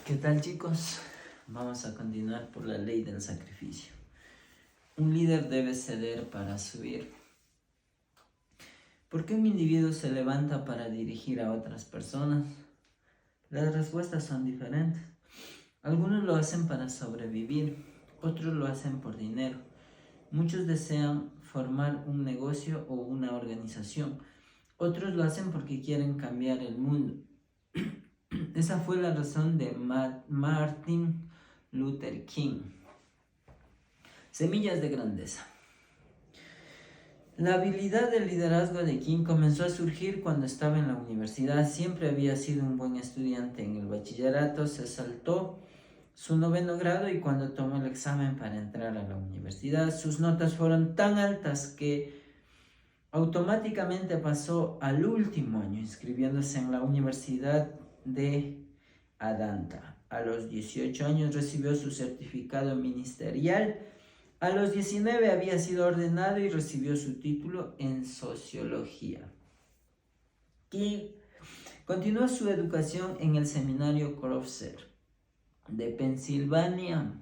¿Qué tal, chicos? Vamos a continuar por la ley del sacrificio. Un líder debe ceder para subir. ¿Por qué un individuo se levanta para dirigir a otras personas? Las respuestas son diferentes. Algunos lo hacen para sobrevivir, otros lo hacen por dinero. Muchos desean formar un negocio o una organización. Otros lo hacen porque quieren cambiar el mundo. Esa fue la razón de Martin Luther King. Semillas de grandeza. La habilidad de liderazgo de King comenzó a surgir cuando estaba en la universidad. Siempre había sido un buen estudiante en el bachillerato. Se saltó su 9º grado y cuando tomó el examen para entrar a la universidad, sus notas fueron tan altas que automáticamente pasó al último año inscribiéndose en la Universidad de Adanta. A los 18 años recibió su certificado ministerial. A los 19 había sido ordenado y recibió su título en sociología. Y continuó su educación en el seminario Crofter de Pensilvania.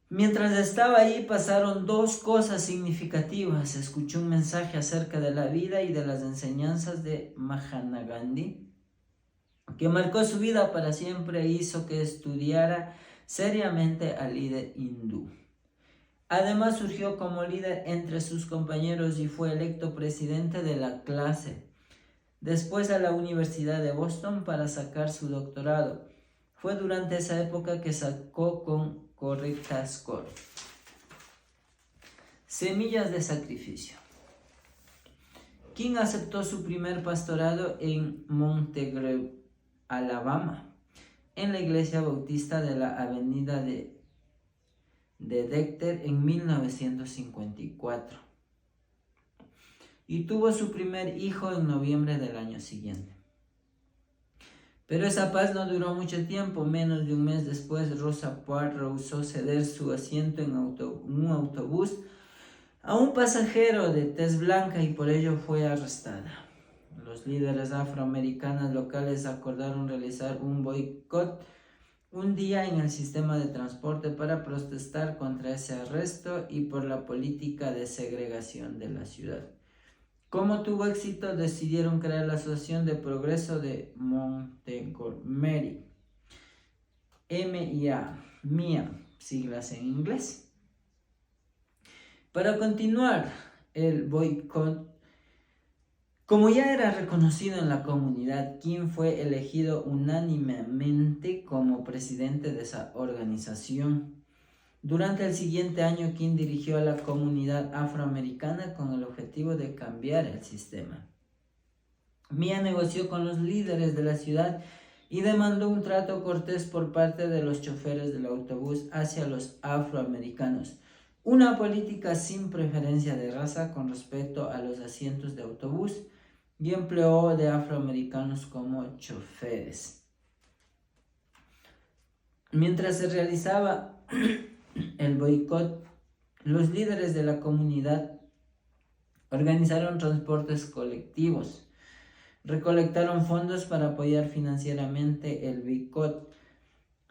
Mientras estaba ahí pasaron dos cosas significativas. Escuchó un mensaje acerca de la vida y de las enseñanzas de Mahatma Gandhi, que marcó su vida para siempre e hizo que estudiara seriamente al líder hindú. Además surgió como líder entre sus compañeros y fue electo presidente de la clase. Después a la Universidad de Boston para sacar su doctorado. Fue durante esa época que sacó con correcta score. Semillas de sacrificio. King aceptó su primer pastorado en Montegreo, Alabama, en la iglesia bautista de la avenida de Dexter en 1954 y tuvo su primer hijo en noviembre del año siguiente. Pero esa paz no duró mucho tiempo. Menos de un mes después, Rosa Parks rehusó ceder su asiento en un autobús a un pasajero de tez blanca y por ello fue arrestada. Los líderes afroamericanos locales acordaron realizar un boicot un día en el sistema de transporte para protestar contra ese arresto y por la política de segregación de la ciudad. Como tuvo éxito, decidieron crear la Asociación de Progreso de Montgomery, MIA, siglas en inglés. Para continuar el boicot, como ya era reconocido en la comunidad, King fue elegido unánimemente como presidente de esa organización. Durante el siguiente año, King dirigió a la comunidad afroamericana con el objetivo de cambiar el sistema. Mia negoció con los líderes de la ciudad y demandó un trato cortés por parte de los choferes del autobús hacia los afroamericanos, una política sin preferencia de raza con respecto a los asientos de autobús, y empleó de afroamericanos como choferes. Mientras se realizaba el boicot, los líderes de la comunidad organizaron transportes colectivos, recolectaron fondos para apoyar financieramente el boicot,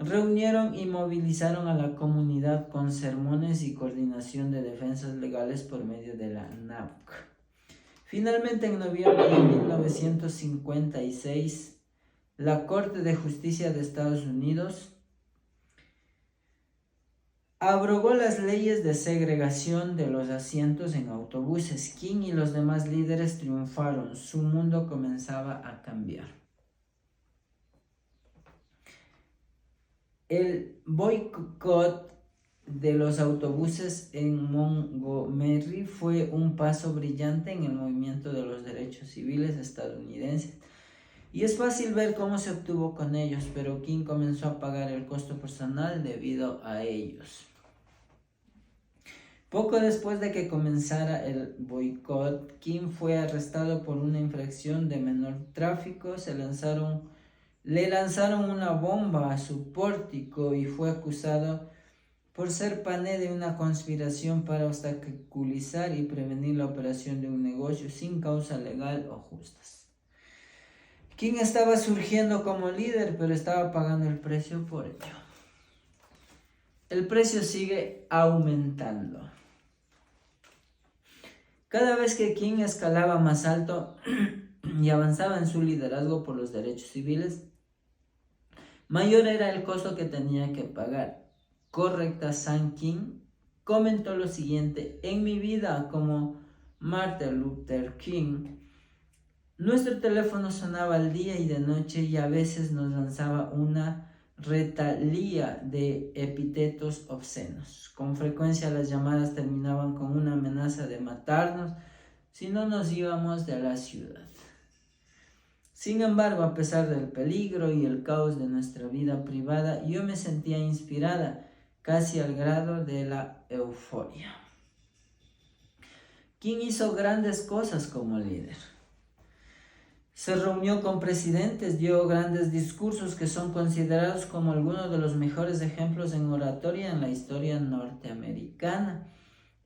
reunieron y movilizaron a la comunidad con sermones y coordinación de defensas legales por medio de la NAPC. Finalmente, en noviembre de 1956, la Corte de Justicia de Estados Unidos abrogó las leyes de segregación de los asientos en autobuses. King y los demás líderes triunfaron. Su mundo comenzaba a cambiar. El boicot de los autobuses en Montgomery fue un paso brillante en el movimiento de los derechos civiles estadounidenses. Y es fácil ver cómo se obtuvo con ellos, pero King comenzó a pagar el costo personal debido a ellos. Poco después de que comenzara el boicot, King fue arrestado por una infracción de menor tráfico. Le lanzaron una bomba a su pórtico y fue acusado por ser parte de una conspiración para obstaculizar y prevenir la operación de un negocio sin causa legal o justas. Kim estaba surgiendo como líder, pero estaba pagando el precio por ello. El precio sigue aumentando. Cada vez que Kim escalaba más alto y avanzaba en su liderazgo por los derechos civiles, mayor era el costo que tenía que pagar. Correcta San Kim comentó lo siguiente: en mi vida como Martin Luther King, nuestro teléfono sonaba al día y de noche y a veces nos lanzaba una retalía de epítetos obscenos. Con frecuencia las llamadas terminaban con una amenaza de matarnos si no nos íbamos de la ciudad. Sin embargo, a pesar del peligro y el caos de nuestra vida privada, yo me sentía inspirada, casi al grado de la euforia. Kim hizo grandes cosas como líder. Se reunió con presidentes, dio grandes discursos que son considerados como algunos de los mejores ejemplos en oratoria en la historia norteamericana.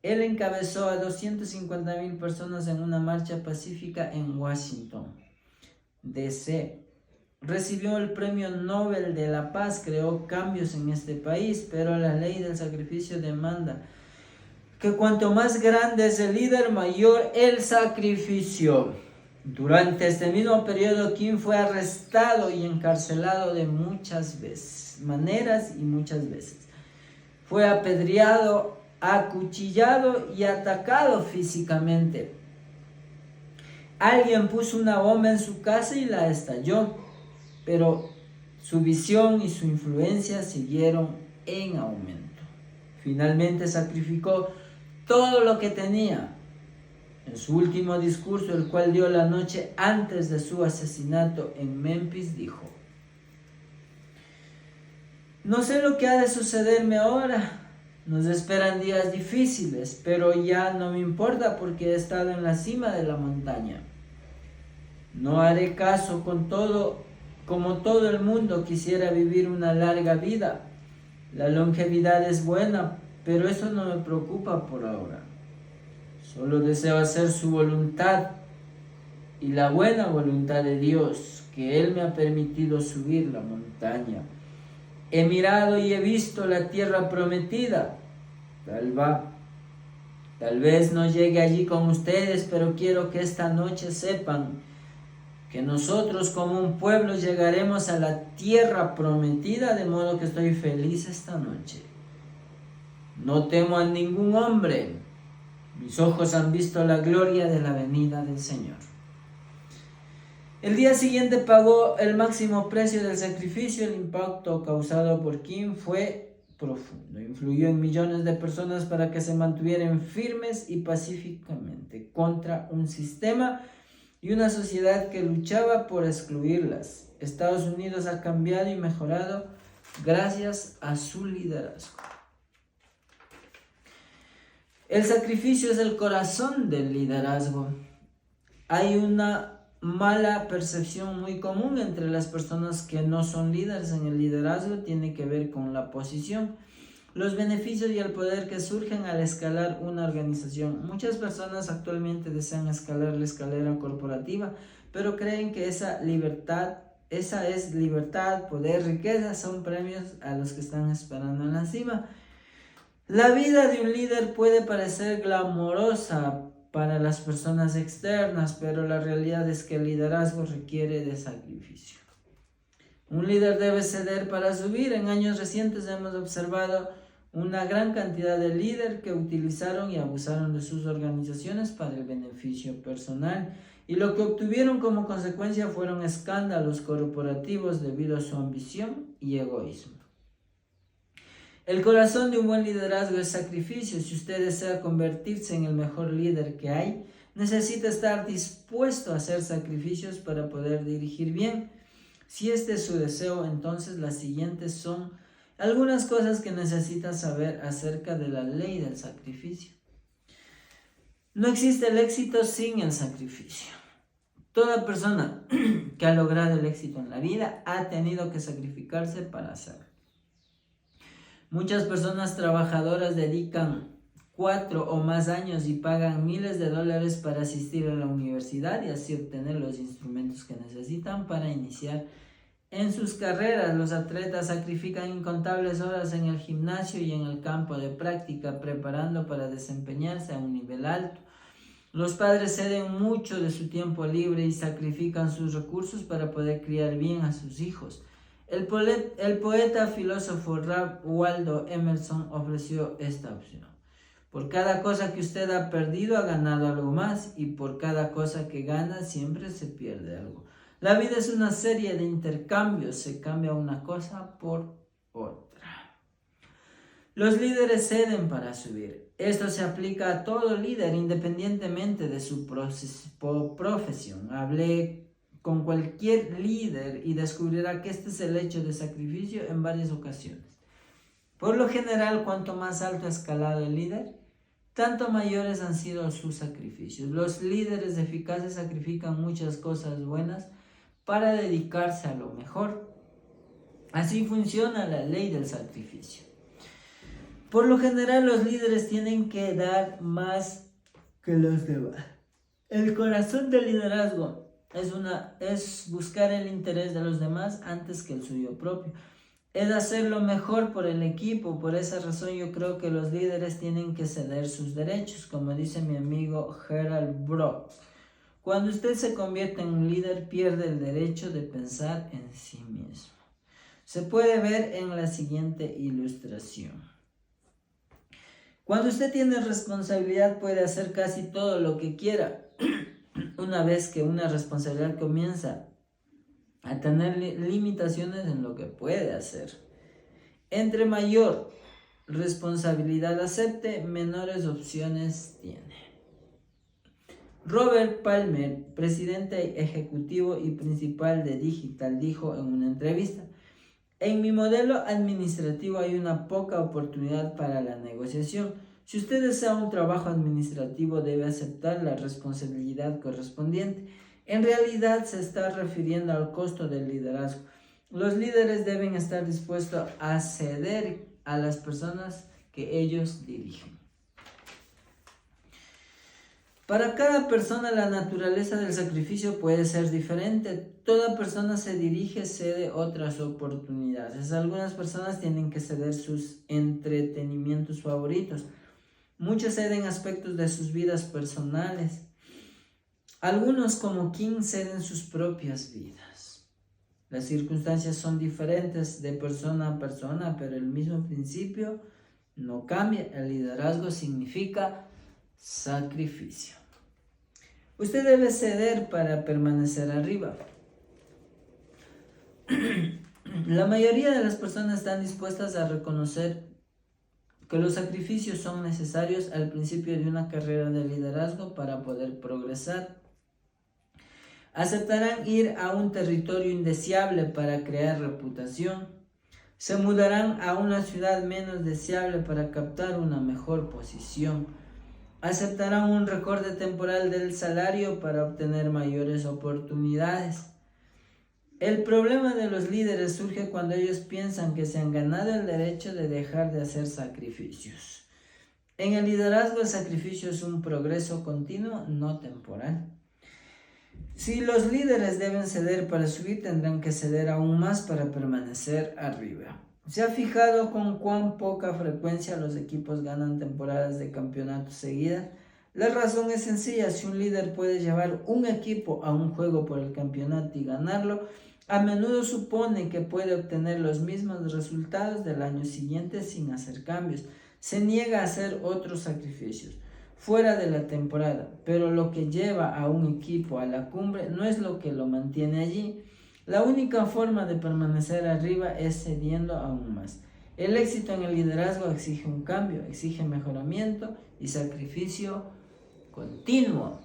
Él encabezó a 250,000 personas en una marcha pacífica en Washington, D.C. Recibió el Premio Nobel de la Paz, creó cambios en este país, pero la ley del sacrificio demanda que cuanto más grande es el líder, mayor el sacrificio. Durante este mismo periodo, Kim fue arrestado y encarcelado de muchas maneras y muchas veces. Fue apedreado, acuchillado y atacado físicamente. Alguien puso una bomba en su casa y la estalló, pero su visión y su influencia siguieron en aumento. Finalmente sacrificó todo lo que tenía. En su último discurso, el cual dio la noche antes de su asesinato en Memphis, dijo: no sé lo que ha de sucederme ahora. Nos esperan días difíciles, pero ya no me importa porque he estado en la cima de la montaña. No haré caso como todo el mundo quisiera vivir una larga vida. La longevidad es buena, pero eso no me preocupa por ahora. Solo deseo hacer su voluntad y la buena voluntad de Dios, que Él me ha permitido subir la montaña. He mirado y he visto la tierra prometida. Tal vez no llegue allí con ustedes, pero quiero que esta noche sepan que nosotros como un pueblo llegaremos a la tierra prometida, de modo que estoy feliz esta noche. No temo a ningún hombre. Mis ojos han visto la gloria de la venida del Señor. El día siguiente pagó el máximo precio del sacrificio. El impacto causado por Kim fue profundo. Influyó en millones de personas para que se mantuvieran firmes y pacíficamente contra un sistema y una sociedad que luchaba por excluirlas. Estados Unidos ha cambiado y mejorado gracias a su liderazgo. El sacrificio es el corazón del liderazgo. Hay una mala percepción muy común entre las personas que no son líderes en el liderazgo, tiene que ver con la posición, los beneficios y el poder que surgen al escalar una organización. Muchas personas actualmente desean escalar la escalera corporativa, pero creen que esa es libertad, poder, riqueza, son premios a los que están esperando en la cima. La vida de un líder puede parecer glamorosa para las personas externas, pero la realidad es que el liderazgo requiere de sacrificio. Un líder debe ceder para subir. En años recientes hemos observado una gran cantidad de líderes que utilizaron y abusaron de sus organizaciones para el beneficio personal, y lo que obtuvieron como consecuencia fueron escándalos corporativos debido a su ambición y egoísmo. El corazón de un buen liderazgo es sacrificio. Si usted desea convertirse en el mejor líder que hay, necesita estar dispuesto a hacer sacrificios para poder dirigir bien. Si este es su deseo, entonces las siguientes son algunas cosas que necesita saber acerca de la ley del sacrificio. No existe el éxito sin el sacrificio. Toda persona que ha logrado el éxito en la vida ha tenido que sacrificarse para hacerlo. Muchas personas trabajadoras dedican 4 o más años y pagan miles de dólares para asistir a la universidad y así obtener los instrumentos que necesitan para iniciar en sus carreras. Los atletas sacrifican incontables horas en el gimnasio y en el campo de práctica, preparando para desempeñarse a un nivel alto. Los padres ceden mucho de su tiempo libre y sacrifican sus recursos para poder criar bien a sus hijos. El poeta filósofo Ralph Waldo Emerson ofreció esta opción. Por cada cosa que usted ha perdido, ha ganado algo más, y por cada cosa que gana, siempre se pierde algo. La vida es una serie de intercambios, se cambia una cosa por otra. Los líderes ceden para subir. Esto se aplica a todo líder, independientemente de su profesión. Hablé con cualquier líder y descubrirá que este es el hecho de sacrificio en varias ocasiones. Por lo general, cuanto más alto ha escalado el líder, tanto mayores han sido sus sacrificios. Los líderes eficaces sacrifican muchas cosas buenas para dedicarse a lo mejor. Así funciona la ley del sacrificio. Por lo general, los líderes tienen que dar más que los demás. El corazón del liderazgo es buscar el interés de los demás antes que el suyo propio. Es hacer lo mejor por el equipo. Por esa razón yo creo que los líderes tienen que ceder sus derechos, como dice mi amigo Gerald Brock. Cuando usted se convierte en un líder, pierde el derecho de pensar en sí mismo. Se puede ver en la siguiente ilustración. Cuando usted tiene responsabilidad, puede hacer casi todo lo que quiera. Una vez que una responsabilidad comienza a tener limitaciones en lo que puede hacer. Entre mayor responsabilidad acepte, menores opciones tiene. Robert Palmer, presidente ejecutivo y principal de Digital, dijo en una entrevista: en mi modelo administrativo hay una poca oportunidad para la negociación. Si usted desea un trabajo administrativo, debe aceptar la responsabilidad correspondiente. En realidad se está refiriendo al costo del liderazgo. Los líderes deben estar dispuestos a ceder a las personas que ellos dirigen. Para cada persona la naturaleza del sacrificio puede ser diferente. Toda persona se dirige, cede otras oportunidades. Algunas personas tienen que ceder sus entretenimientos favoritos. Muchos ceden aspectos de sus vidas personales. Algunos, como King, ceden sus propias vidas. Las circunstancias son diferentes de persona a persona, pero el mismo principio no cambia. El liderazgo significa sacrificio. Usted debe ceder para permanecer arriba. La mayoría de las personas están dispuestas a reconocer que los sacrificios son necesarios al principio de una carrera de liderazgo para poder progresar. Aceptarán ir a un territorio indeseable para crear reputación. Se mudarán a una ciudad menos deseable para captar una mejor posición. Aceptarán un recorte temporal del salario para obtener mayores oportunidades. El problema de los líderes surge cuando ellos piensan que se han ganado el derecho de dejar de hacer sacrificios. En el liderazgo, el sacrificio es un progreso continuo, no temporal. Si los líderes deben ceder para subir, tendrán que ceder aún más para permanecer arriba. ¿Se ha fijado con cuán poca frecuencia los equipos ganan temporadas de campeonato seguidas? La razón es sencilla: si un líder puede llevar un equipo a un juego por el campeonato y ganarlo, a menudo supone que puede obtener los mismos resultados del año siguiente sin hacer cambios. Se niega a hacer otros sacrificios fuera de la temporada, pero lo que lleva a un equipo a la cumbre no es lo que lo mantiene allí. La única forma de permanecer arriba es cediendo aún más. El éxito en el liderazgo exige un cambio, exige mejoramiento y sacrificio continuo.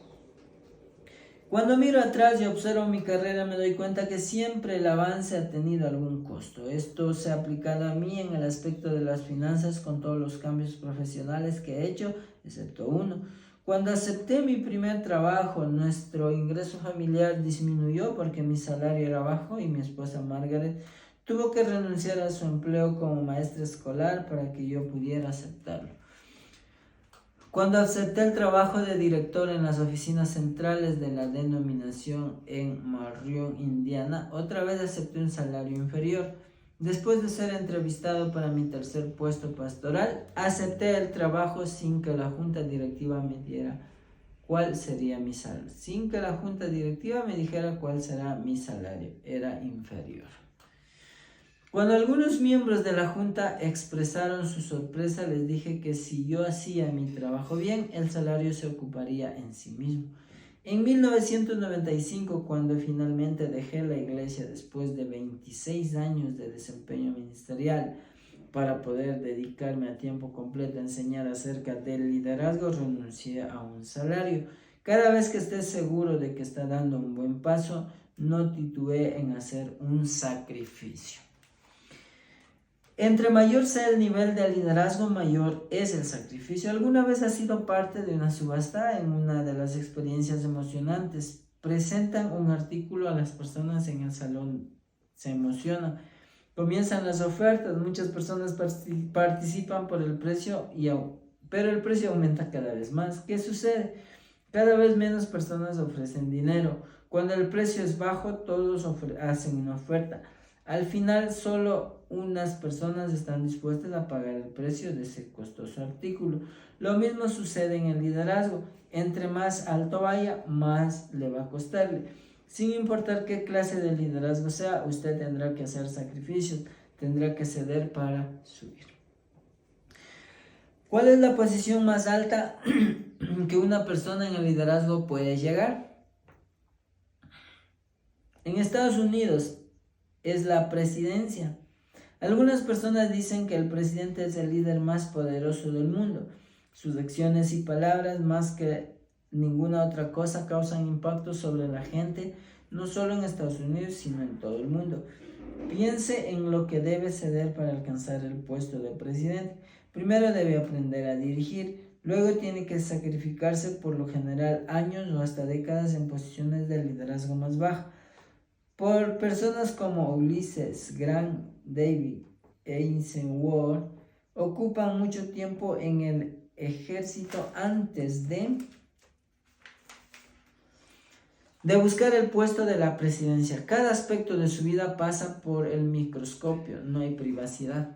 Cuando miro atrás y observo mi carrera, me doy cuenta que siempre el avance ha tenido algún costo. Esto se ha aplicado a mí en el aspecto de las finanzas con todos los cambios profesionales que he hecho, excepto uno. Cuando acepté mi primer trabajo, nuestro ingreso familiar disminuyó porque mi salario era bajo y mi esposa Margaret tuvo que renunciar a su empleo como maestra escolar para que yo pudiera aceptarlo. Cuando acepté el trabajo de director en las oficinas centrales de la denominación en Marion, Indiana, otra vez acepté un salario inferior. Después de ser entrevistado para mi tercer puesto pastoral, acepté el trabajo sin que la junta directiva me diera cuál sería mi salario. Sin que la junta directiva me dijera cuál será mi salario. Era inferior. Cuando algunos miembros de la junta expresaron su sorpresa, les dije que si yo hacía mi trabajo bien, el salario se ocuparía en sí mismo. En 1995, cuando finalmente dejé la iglesia después de 26 años de desempeño ministerial para poder dedicarme a tiempo completo a enseñar acerca del liderazgo, renuncié a un salario. Cada vez que esté seguro de que está dando un buen paso, no titubeé en hacer un sacrificio. Entre mayor sea el nivel de liderazgo, mayor es el sacrificio. ¿Alguna vez has sido parte de una subasta? En una de las experiencias emocionantes, presentan un artículo a las personas en el salón. Se emocionan. Comienzan las ofertas. Muchas personas participan por el precio, pero el precio aumenta cada vez más. ¿Qué sucede? Cada vez menos personas ofrecen dinero. Cuando el precio es bajo, todos hacen una oferta. Al final, solo unas personas están dispuestas a pagar el precio de ese costoso artículo. Lo mismo sucede en el liderazgo. Entre más alto vaya, más le va a costarle. Sin importar qué clase de liderazgo sea, usted tendrá que hacer sacrificios, tendrá que ceder para subir. ¿Cuál es la posición más alta que una persona en el liderazgo puede llegar? En Estados Unidos es la presidencia. Algunas personas dicen que el presidente es el líder más poderoso del mundo. Sus acciones y palabras, más que ninguna otra cosa, causan impacto sobre la gente, no solo en Estados Unidos, sino en todo el mundo. Piense en lo que debe ceder para alcanzar el puesto de presidente. Primero debe aprender a dirigir, luego tiene que sacrificarse por lo general años o hasta décadas en posiciones de liderazgo más bajo. Por personas como Ulysses Grant, David Eisenhower, ocupan mucho tiempo en el ejército antes de buscar el puesto de la presidencia. Cada aspecto de su vida pasa por el microscopio, no hay privacidad.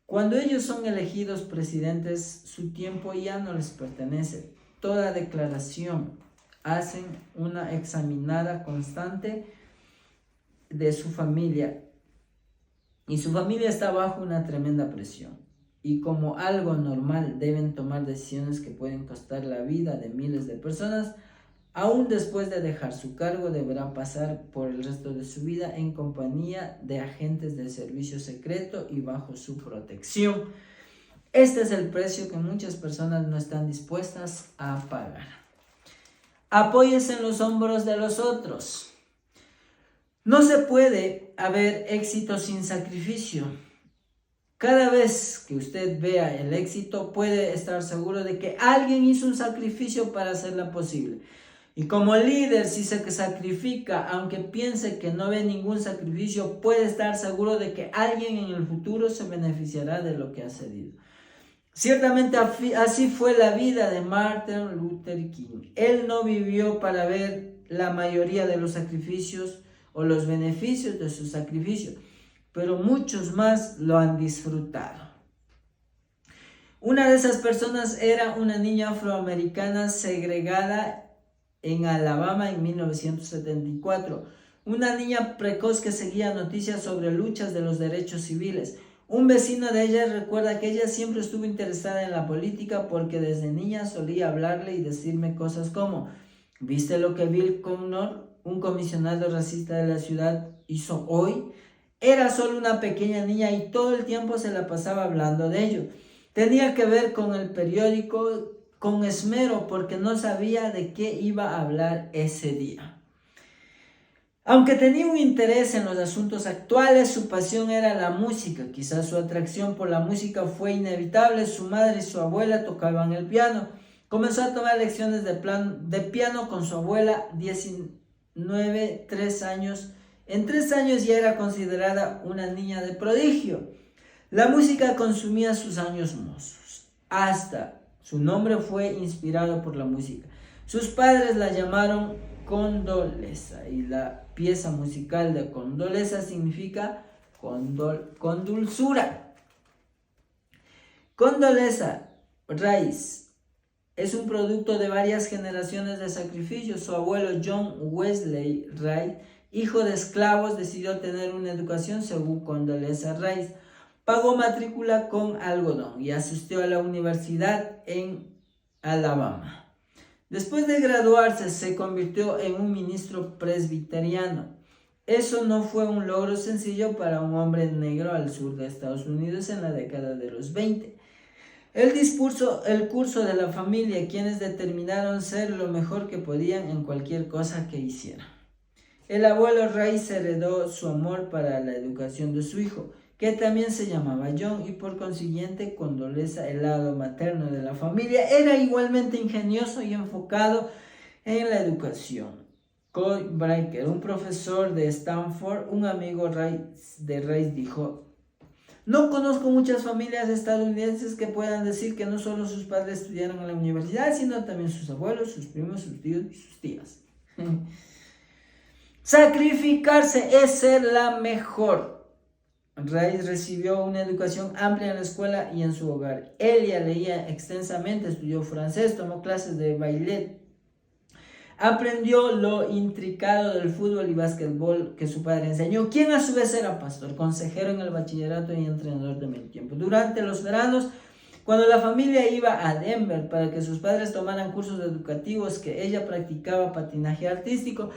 Cuando ellos son elegidos presidentes, su tiempo ya no les pertenece. Toda declaración hacen una examinada constante de su familia, y su familia está bajo una tremenda presión, y como algo normal deben tomar decisiones que pueden costar la vida de miles de personas. Aún después de dejar su cargo, deberá pasar por el resto de su vida en compañía de agentes del servicio secreto y bajo su protección. Este es el precio que muchas personas no están dispuestas a pagar. Apóyese en los hombros de los otros. No se puede haber éxito sin sacrificio. Cada vez que usted vea el éxito, puede estar seguro de que alguien hizo un sacrificio para hacerla posible. Y como líder, si se sacrifica, aunque piense que no ve ningún sacrificio, puede estar seguro de que alguien en el futuro se beneficiará de lo que ha cedido. Ciertamente así fue la vida de Martin Luther King. Él no vivió para ver la mayoría de los sacrificios o los beneficios de su sacrificio, pero muchos más lo han disfrutado. Una de esas personas era una niña afroamericana segregada en Alabama en 1974. Una niña precoz que seguía noticias sobre luchas de los derechos civiles. Un vecino de ella recuerda que ella siempre estuvo interesada en la política porque desde niña solía hablarle y decirme cosas como: ¿viste lo que Bill Connor, un comisionado racista de la ciudad, hizo hoy? Era solo una pequeña niña y todo el tiempo se la pasaba hablando de ello. Tenía que ver con el periódico con esmero porque no sabía de qué iba a hablar ese día. Aunque tenía un interés en los asuntos actuales, su pasión era la música. Quizás su atracción por la música fue inevitable. Su madre y su abuela tocaban el piano. Comenzó a tomar lecciones de piano con su abuela, 3 años. En 3 años ya era considerada una niña de prodigio. La música consumía sus años mozos, hasta Su nombre fue inspirado por la música. Sus padres la llamaron Condoleezza y la pieza musical de Condoleezza significa con dulzura. Condoleezza Rice es un producto de varias generaciones de sacrificios. Su abuelo John Wesley Rice, hijo de esclavos, decidió tener una educación según Condoleezza Rice. Pagó matrícula con algodón y asistió a la universidad en Alabama. Después de graduarse, se convirtió en un ministro presbiteriano. Eso no fue un logro sencillo para un hombre negro al sur de Estados Unidos en la década de los 20. Él dispuso el curso de la familia, quienes determinaron ser lo mejor que podían en cualquier cosa que hicieran. El abuelo Rice heredó su amor para la educación de su hijo, que también se llamaba John, y por consiguiente Condoleezza, el lado materno de la familia, era igualmente ingenioso y enfocado en la educación. Coy Breaker, un profesor de Stanford, un amigo de Rice, dijo: no conozco muchas familias estadounidenses que puedan decir que no solo sus padres estudiaron en la universidad, sino también sus abuelos, sus primos, sus tíos y sus tías. Sacrificarse es ser la mejor. Rice recibió una educación amplia en la escuela y en su hogar. Ella leía extensamente, estudió francés, tomó clases de ballet. Aprendió lo intricado del fútbol y básquetbol que su padre enseñó, quien a su vez era pastor, consejero en el bachillerato y entrenador de medio tiempo. Durante los veranos, cuando la familia iba a Denver para que sus padres tomaran cursos educativos, que ella practicaba patinaje artístico,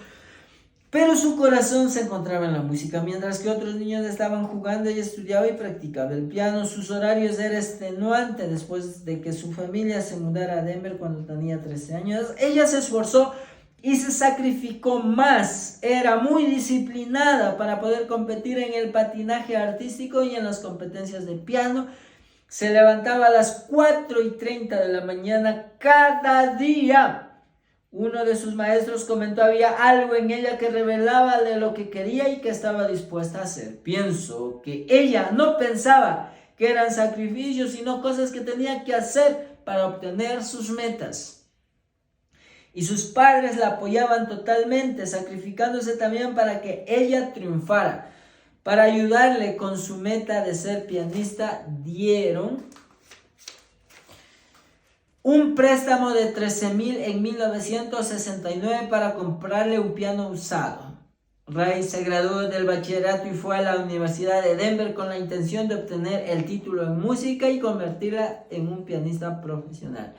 pero su corazón se encontraba en la música. Mientras que otros niños estaban jugando, ella estudiaba y practicaba el piano. Sus horarios eran extenuantes. Después de que su familia se mudara a Denver cuando tenía 13 años, ella se esforzó y se sacrificó más. Era muy disciplinada para poder competir en el patinaje artístico y en las competencias de piano. Se levantaba a las 4:30 de la mañana cada día. Uno de sus maestros comentó: había algo en ella que revelaba de lo que quería y que estaba dispuesta a hacer. Pienso que ella no pensaba que eran sacrificios, sino cosas que tenía que hacer para obtener sus metas. Y sus padres la apoyaban totalmente, sacrificándose también para que ella triunfara. Para ayudarle con su meta de ser pianista, dieron un préstamo de $13,000 en 1969 para comprarle un piano usado. Rice se graduó del bachillerato y fue a la Universidad de Denver con la intención de obtener el título en música y convertirla en un pianista profesional.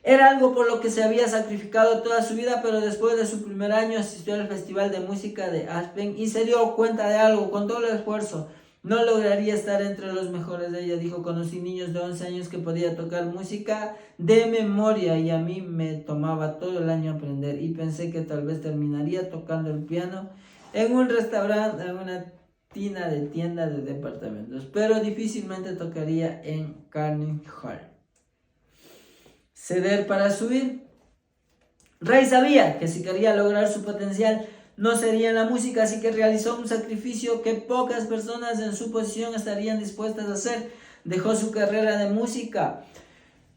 Era algo por lo que se había sacrificado toda su vida, pero después de su primer año asistió al Festival de Música de Aspen y se dio cuenta de algo. Con todo el esfuerzo no lograría estar entre los mejores. Ella dijo: conocí niños de 11 años que podían tocar música de memoria y a mí me tomaba todo el año aprender, y pensé que tal vez terminaría tocando el piano en un restaurante, en una tienda de departamentos, pero difícilmente tocaría en Carnegie Hall. Ceder para subir. Rice sabía que si quería lograr su potencial no sería en la música, así que realizó un sacrificio que pocas personas en su posición estarían dispuestas a hacer. Dejó su carrera de música.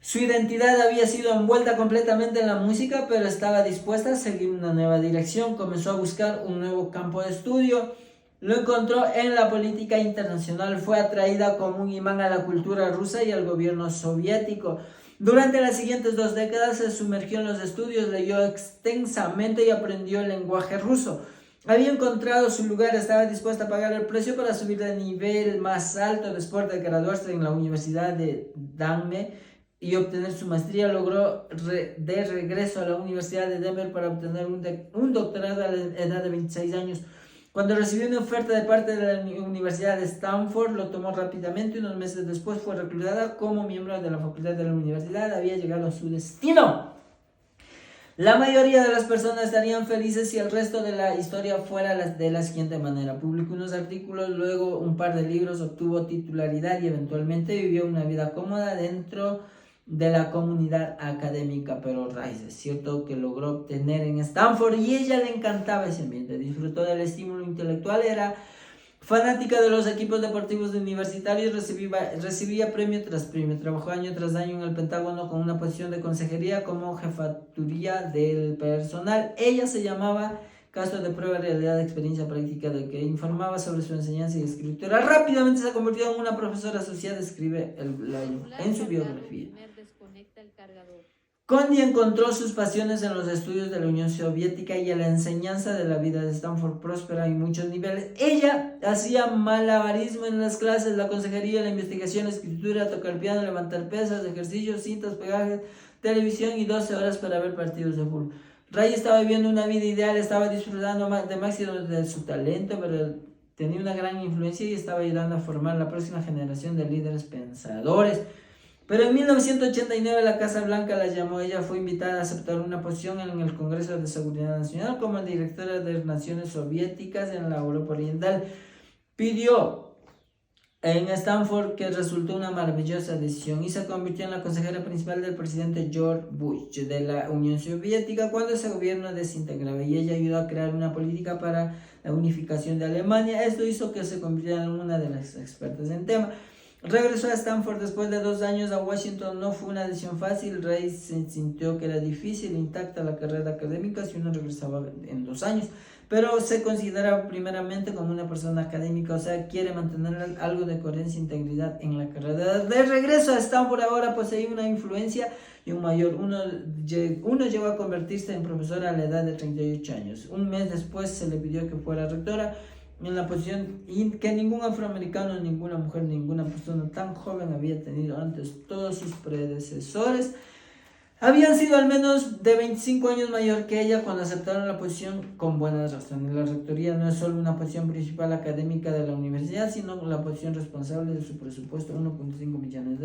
Su identidad había sido envuelta completamente en la música, pero estaba dispuesta a seguir una nueva dirección. Comenzó a buscar un nuevo campo de estudio. Lo encontró en la política internacional. Fue atraída como un imán a la cultura rusa y al gobierno soviético. Durante las siguientes 2 décadas se sumergió en los estudios, leyó extensamente y aprendió el lenguaje ruso. Había encontrado su lugar, estaba dispuesta a pagar el precio para subir al nivel más alto. Después de graduarse en la Universidad de Danme y obtener su maestría, logró de regreso a la Universidad de Denver para obtener un doctorado a la edad de 26 años. Cuando recibió una oferta de parte de la Universidad de Stanford, lo tomó rápidamente y unos meses después fue reclutada como miembro de la facultad de la universidad. Había llegado a su destino. La mayoría de las personas estarían felices si el resto de la historia fuera de la siguiente manera. Publicó unos artículos, luego un par de libros, obtuvo titularidad y eventualmente vivió una vida cómoda dentro de la comunidad académica. Pero Rice, es cierto que logró obtener en Stanford y ella le encantaba ese ambiente, disfrutó del estímulo intelectual, era Fanática de los equipos deportivos universitarios, recibía premio tras premio. Trabajó año tras año en el Pentágono con una posición de consejería como jefaturía del personal. Ella se llamaba Caso de Prueba, Realidad, Experiencia Práctica, de que informaba sobre su enseñanza y escritura. Rápidamente se convirtió en una profesora asociada, escribe en su biografía. Condi encontró sus pasiones en los estudios de la Unión Soviética y en la enseñanza de la vida de Stanford próspera en muchos niveles. Ella hacía malabarismo en las clases, la consejería, la investigación, la escritura, tocar piano, levantar pesas, ejercicios, cintas, pegajes, televisión y 12 horas para ver partidos de fútbol. Ray estaba viviendo una vida ideal, estaba disfrutando de máximo de su talento, pero tenía una gran influencia y estaba ayudando a formar la próxima generación de líderes pensadores. Pero en 1989 la Casa Blanca la llamó. Ella fue invitada a aceptar una posición en el Congreso de Seguridad Nacional como directora de Naciones Soviéticas en la Europa Oriental. Pidió en Stanford, que resultó una maravillosa decisión, y se convirtió en la consejera principal del presidente George Bush de la Unión Soviética cuando ese gobierno desintegraba, y ella ayudó a crear una política para la unificación de Alemania. Esto hizo que se convirtiera en una de las expertas en tema. Regresó a Stanford después de 2 años a Washington. No fue una decisión fácil. Ray se sintió que era difícil, intacta la carrera académica si uno regresaba en 2 años, pero se considera primeramente como una persona académica, o sea, quiere mantener algo de coherencia e integridad en la carrera. De regreso a Stanford, ahora posee una influencia y un mayor. Uno llegó a convertirse en profesora a la edad de 38 años. Un mes después se le pidió que fuera rectora, en la posición que ningún afroamericano, ninguna mujer, ninguna persona tan joven había tenido antes. Todos sus predecesores habían sido al menos de 25 años mayor que ella cuando aceptaron la posición con buenas razones. La rectoría no es solo una posición principal académica de la universidad, sino la posición responsable de su presupuesto, $1.5 millones.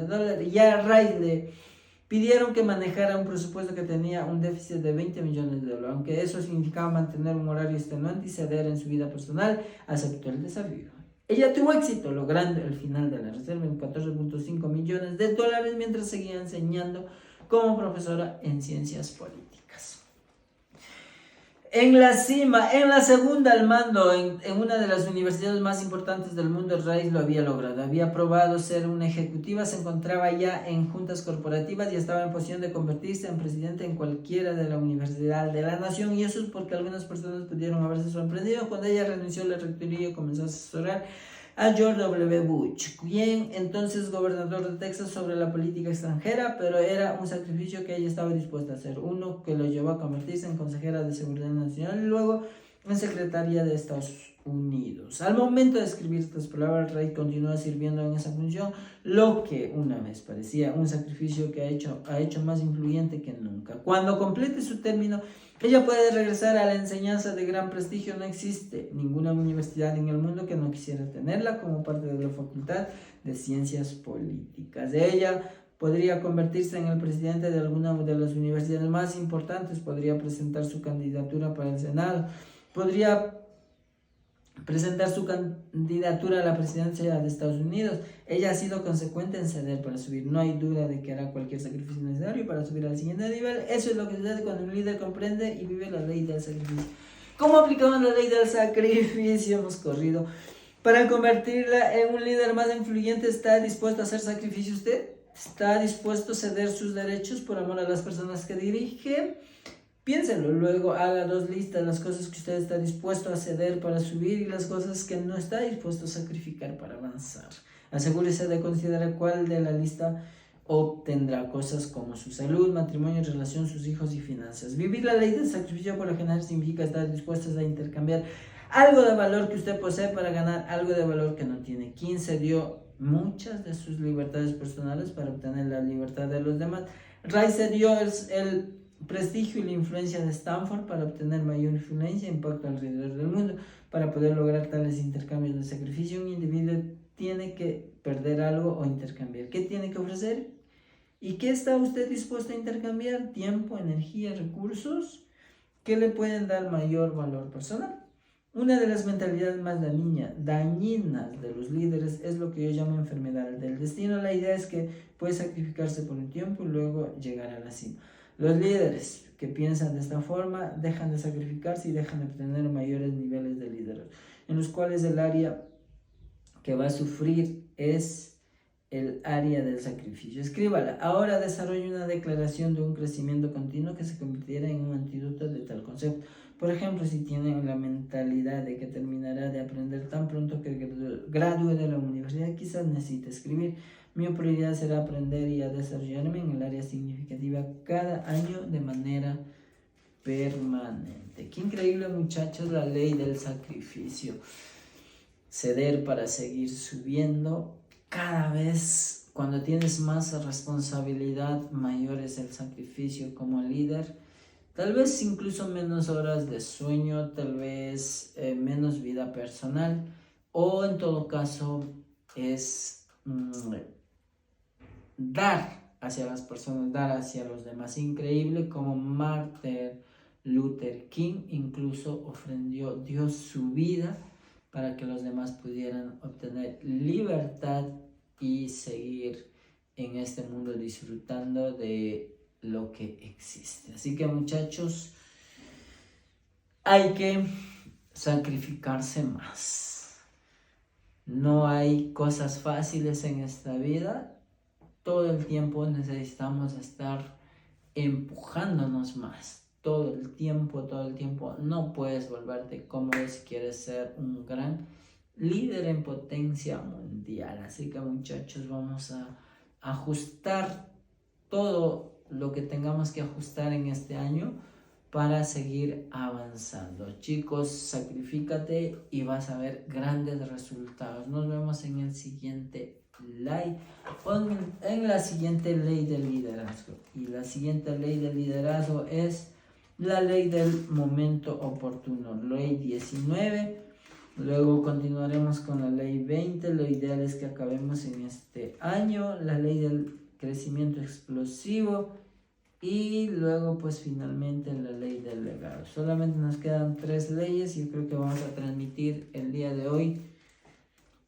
Y a Ray le pidieron que manejara un presupuesto que tenía un déficit de $20 millones, aunque eso significaba mantener un horario extenuante y ceder en su vida personal. Aceptó el desafío. Ella tuvo éxito logrando el final de la reserva en $14.5 millones, mientras seguía enseñando como profesora en ciencias políticas. En la cima, en la segunda al mando, en una de las universidades más importantes del mundo, Ray lo había logrado. Había probado ser una ejecutiva, se encontraba ya en juntas corporativas y estaba en posición de convertirse en presidente en cualquiera de la universidad de la nación. Y eso es porque algunas personas pudieron haberse sorprendido cuando ella renunció a la rectoría y comenzó a asesorar a George W. Bush, quien entonces gobernador de Texas, sobre la política extranjera, pero era un sacrificio que ella estaba dispuesta a hacer, uno que lo llevó a convertirse en consejera de Seguridad Nacional y luego en secretaria de Estados Unidos. Al momento de escribir estas palabras, Ray continúa sirviendo en esa función, lo que una vez parecía un sacrificio que ha hecho más influyente que nunca. Cuando complete su término, ella puede regresar a la enseñanza de gran prestigio. No existe ninguna universidad en el mundo que no quisiera tenerla como parte de la Facultad de Ciencias Políticas. Ella podría convertirse en el presidente de alguna de las universidades más importantes, podría presentar su candidatura para el Senado, podría presentar su candidatura a la presidencia de Estados Unidos. Ella ha sido consecuente en ceder para subir. No hay duda de que hará cualquier sacrificio necesario para subir al siguiente nivel. Eso es lo que sucede cuando un líder comprende y vive la ley del sacrificio. ¿Cómo aplicamos la ley del sacrificio? Hemos corrido. Para convertirla en un líder más influyente, ¿está dispuesto a hacer sacrificio usted? ¿Está dispuesto a ceder sus derechos por amor a las personas que dirige? Piénselo, luego haga 2 listas, las cosas que usted está dispuesto a ceder para subir y las cosas que no está dispuesto a sacrificar para avanzar. Asegúrese de considerar cuál de la lista obtendrá cosas como su salud, matrimonio, relación, sus hijos y finanzas. Vivir la ley del sacrificio por lo general significa estar dispuestos a intercambiar algo de valor que usted posee para ganar algo de valor que no tiene. ¿Quién cedió muchas de sus libertades personales para obtener la libertad de los demás? Ray cedió el prestigio y la influencia de Stanford para obtener mayor influencia e impacto alrededor del mundo. Para poder lograr tales intercambios de sacrificio, un individuo tiene que perder algo o intercambiar. ¿Qué tiene que ofrecer? ¿Y qué está usted dispuesto a intercambiar? ¿Tiempo, energía, recursos? ¿Qué le pueden dar mayor valor personal? Una de las mentalidades más dañinas de los líderes es lo que yo llamo enfermedad del destino. La idea es que puede sacrificarse por un tiempo y luego llegar a la cima. Los líderes que piensan de esta forma dejan de sacrificarse y dejan de obtener mayores niveles de liderazgo, en los cuales el área que va a sufrir es el área del sacrificio. Escríbala. Ahora desarrolla una declaración de un crecimiento continuo que se convirtiera en un antídoto de tal concepto. Por ejemplo, si tienen la mentalidad de que terminará de aprender tan pronto que gradúe de la universidad, quizás necesite escribir. Mi prioridad será aprender y a desarrollarme en el área significativa cada año de manera permanente. Qué increíble, muchachos, la ley del sacrificio. Ceder para seguir subiendo. Cada vez cuando tienes más responsabilidad, mayor es el sacrificio como líder. Tal vez incluso menos horas de sueño, tal vez menos vida personal, o en todo caso es dar hacia las personas, dar hacia los demás. Increíble como Martin Luther King incluso ofrendió, dio su vida para que los demás pudieran obtener libertad y seguir en este mundo disfrutando de lo que existe. Así que, muchachos, hay que sacrificarse más. No hay cosas fáciles en esta vida. Todo el tiempo necesitamos estar empujándonos más. Todo el tiempo. No puedes volverte cómodo si quieres ser un gran líder en potencia mundial. Así que, muchachos, vamos a ajustar todo lo que tengamos que ajustar en este año para seguir avanzando. Chicos, sacrifícate y vas a ver grandes resultados. Nos vemos en el siguiente live, en la siguiente ley del liderazgo. Y la siguiente ley del liderazgo es la ley del momento oportuno, ley 19. Luego continuaremos con la ley 20. Lo ideal es que acabemos en este año. La ley del crecimiento explosivo. Y luego pues finalmente la ley del legado. Solamente nos quedan 3 leyes. Yo creo que vamos a transmitir el día de hoy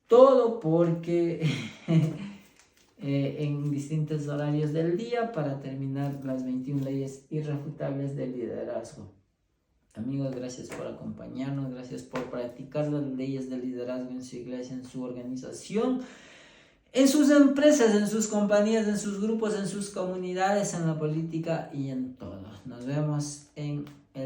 todo porque en distintos horarios del día para terminar las 21 leyes irrefutables del liderazgo. Amigos, gracias por acompañarnos, gracias por practicar las leyes del liderazgo en su iglesia, en su organización, en sus empresas, en sus compañías, en sus grupos, en sus comunidades, en la política y en todo. Nos vemos en el